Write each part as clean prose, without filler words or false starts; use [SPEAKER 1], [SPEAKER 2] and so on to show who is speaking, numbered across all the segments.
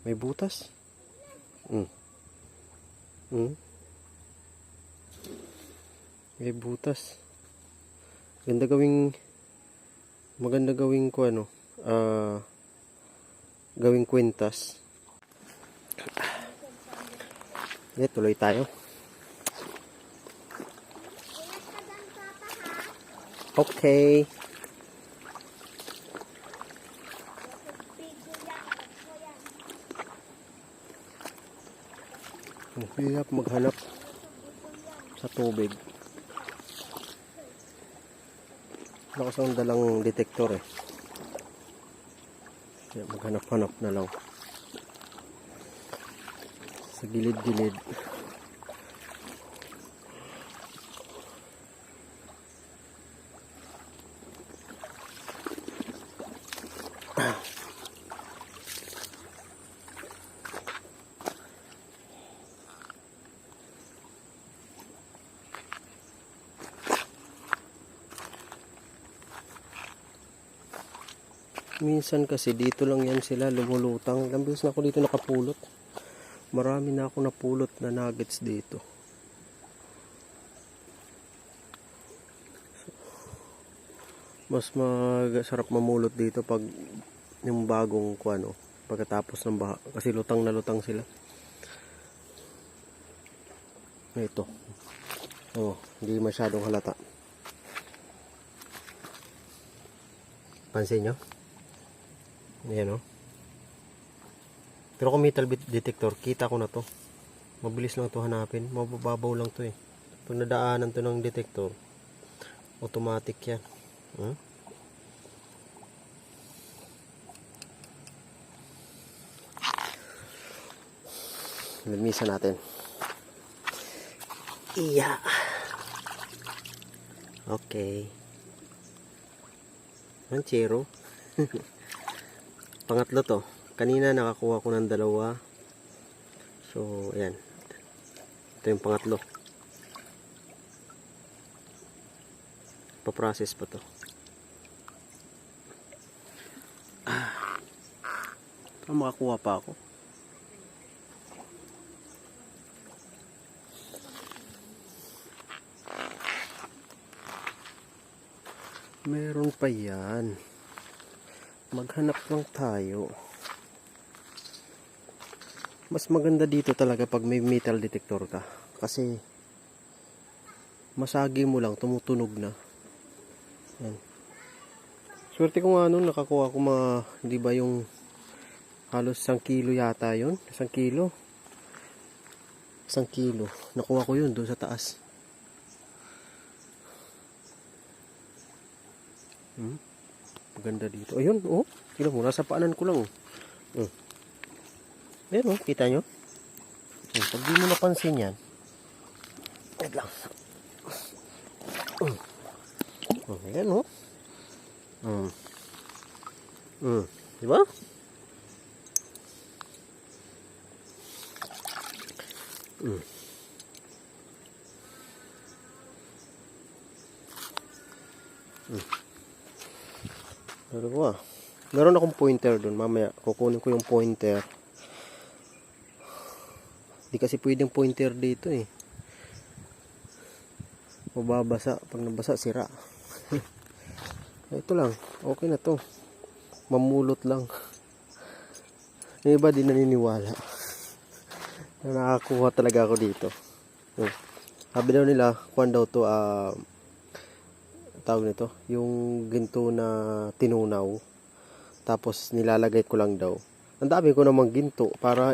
[SPEAKER 1] May butas. Mm. Mm. May butas. Maganda gawing ko ano, gawing kwentas. Okay, tuloy tayo. Okay. Ang hirap maghanap sa tubig. Wala ko sa dalang detektor eh. Kaya maghanap-hanap na lang. Sa gilid-gilid. Minsan kasi dito lang yan sila lumulutang. Ilang beses na ako dito nakapulot. Marami na ako napulot na nuggets dito. Mas masarap mamulot dito pag yung bagong kuano, pagkatapos ng baha. Kasi lutang na lutang sila. Ito. Oh, hindi masyadong halata. Pansin nyo? Ayan o. Pero kung metal detector, kita ko na to. Mabilis lang to hanapin. Mababaw lang to eh. Pag nadaanan to ng detector, automatic yan. Lamisan natin. Iya. Okay. Ang chero. Pangatlo to. Kanina nakakuha ko ng dalawa. So, ayan. Ito yung pangatlo. Pa-process pa to. Makakuha pa ako. Meron pa yan. Maghanap lang tayo. Mas maganda dito talaga pag may metal detector ka. Kasi masagi mo lang, tumutunog na. Yan. Swerte ko nga nun, nakakuha ko mga, di ba yung halos 1 kilo yata yun? 1 kilo. 1 kilo. Nakuha ko yun doon sa taas. Maganda dito. Ayun, oh. Tingnan mo, nasa paanan ko lang. Ayan, oh. Kita nyo? Pag di mo napansin yan. Wait lang. Ayan, oh. Diba? Pero meron akong pointer doon. Mamaya kukunin ko yung pointer. Di kasi pwedeng pointer dito eh. Mababasa. Pag nabasa, sira. Ito lang. Okay na to. Mamulot lang. Yung iba di naniniwala. Na nakakuha talaga ako dito. Sabi daw nila, kuhan daw to, tawag nito, yung ginto na tinunaw. Tapos nilalagay ko lang daw. Ang dami ko namang ginto para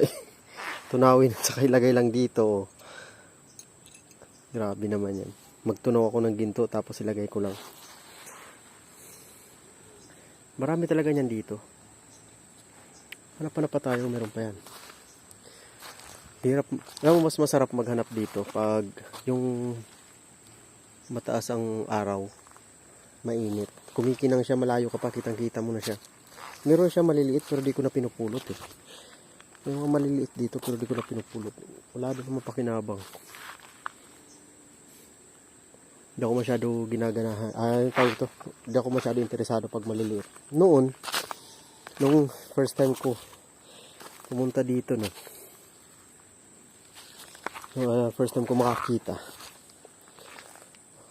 [SPEAKER 1] tunawin at saka ilagay lang dito. Grabe naman yan. Magtunaw ako ng ginto tapos ilagay ko lang. Marami talaga yan dito. Hanap pa tayo, meron pa yan. Hirap. Alam mo, mas masarap maghanap dito pag yung mataas ang araw, mainit. Kumikinang siya, malayo ka pa, kitang-kita mo na siya. Meron siya maliliit pero di ko na pinupulot eh. May mga maliliit dito pero di ko na pinupulot. Wala din naman pakinabang. Hindi ako masyado ginaganahan. Tawag ito. Hindi ako masyado interesado pag maliliit. Nung first time ko pumunta dito no. First time ko makakita.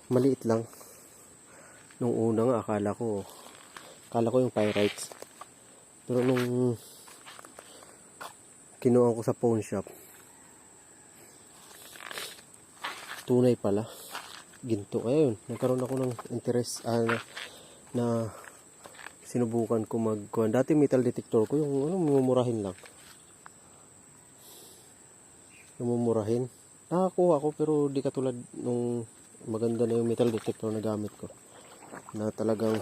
[SPEAKER 1] Maliit lang. Nung una nga akala ko yung pyrites. Pero nung kinuha ko sa pawn shop, tunay pala. Ginto. Kaya yun, nagkaroon ako ng interest na sinubukan ko dati metal detector ko yung mumurahin lang. Mumurahin. Nakakuha ko pero di katulad nung maganda na yung metal detector na gamit ko. Na talagang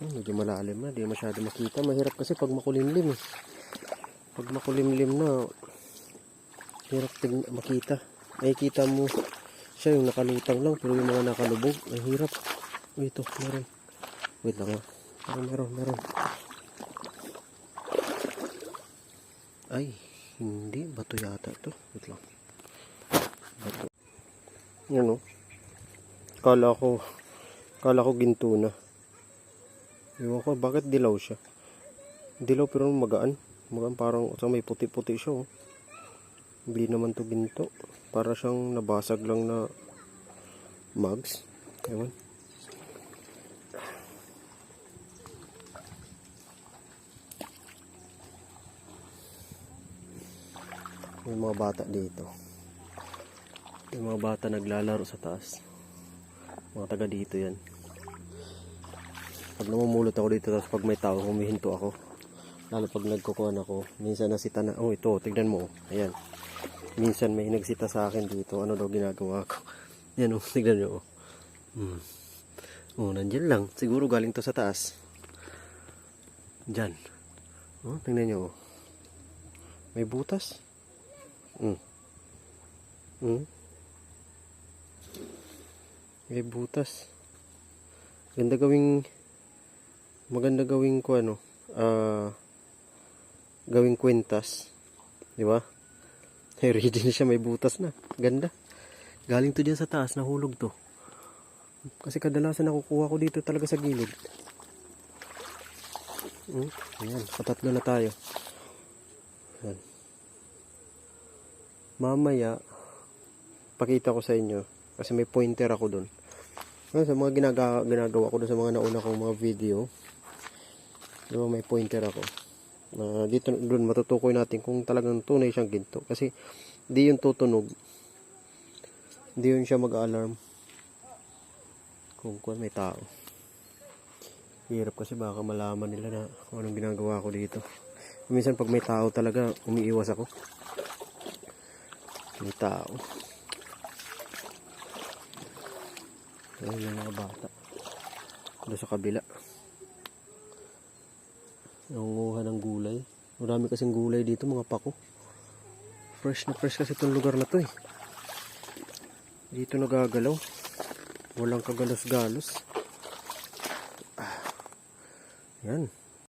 [SPEAKER 1] medyo malalim na, di masyado makita. Mahirap kasi pag makulimlim eh. Pag makulimlim na, hirap makita. Makikita mo siya yung nakalutang lang, pero yung mga nakalubog, ay hirap. Ito, meron. Wait lang ha. Meron. Ay, hindi. Bato yata ito. Wait lang. Bato. Yan o. Kala ko ginto na. Ewan ko, bakit dilaw siya? Dilaw pero magaan. Magaan parang may puti-puti siya oh. Hindi naman to ginto. Para siyang nabasag lang na mugs. Ewan. May mga bata dito. May mga bata naglalaro sa taas. Mga taga dito yan. Pag namumulot ako dito, tapos pag may tao, humihinto ako. Lalo pag nagkukuhan ako, minsan nasita na, oh ito, tignan mo. Ayan. Minsan may nagsita sa akin dito, ano daw ginagawa ko. Yan oh, tignan nyo oh. Oh, nandyan lang. Siguro galing to sa taas. Dyan. Oh, tignan nyo oh. May butas. May butas. Maganda gawing ko gawing kwentas. Di ba? Ready na siya, may butas na. Ganda. Galing to dyan sa taas, nahulog to. Kasi kadalasan nakukuha ko dito talaga sa gilid. Ayan, patatlo na tayo. Ayan. Mamaya, pakita ko sa inyo. Kasi may pointer ako dun. Sa mga ginagawa ko dun sa mga nauna kong mga video. Diba may pointer ako. Dito dun matutukoy natin kung talagang tunay siyang ginto. Kasi di yun tutunog. Di yun siya mag-alarm. Kung may tao. Hirap kasi baka malaman nila na kung anong ginagawa ko dito. Minsan pag may tao talaga, umiiwas ako. May tao. Ayun yung mga bata. Doon sa kabila. Nangunguha ng gulay. Marami kasing gulay dito, mga pako. Fresh na fresh kasi itong lugar na to eh. Dito nagagalaw. Walang kagalos-galos. Yan.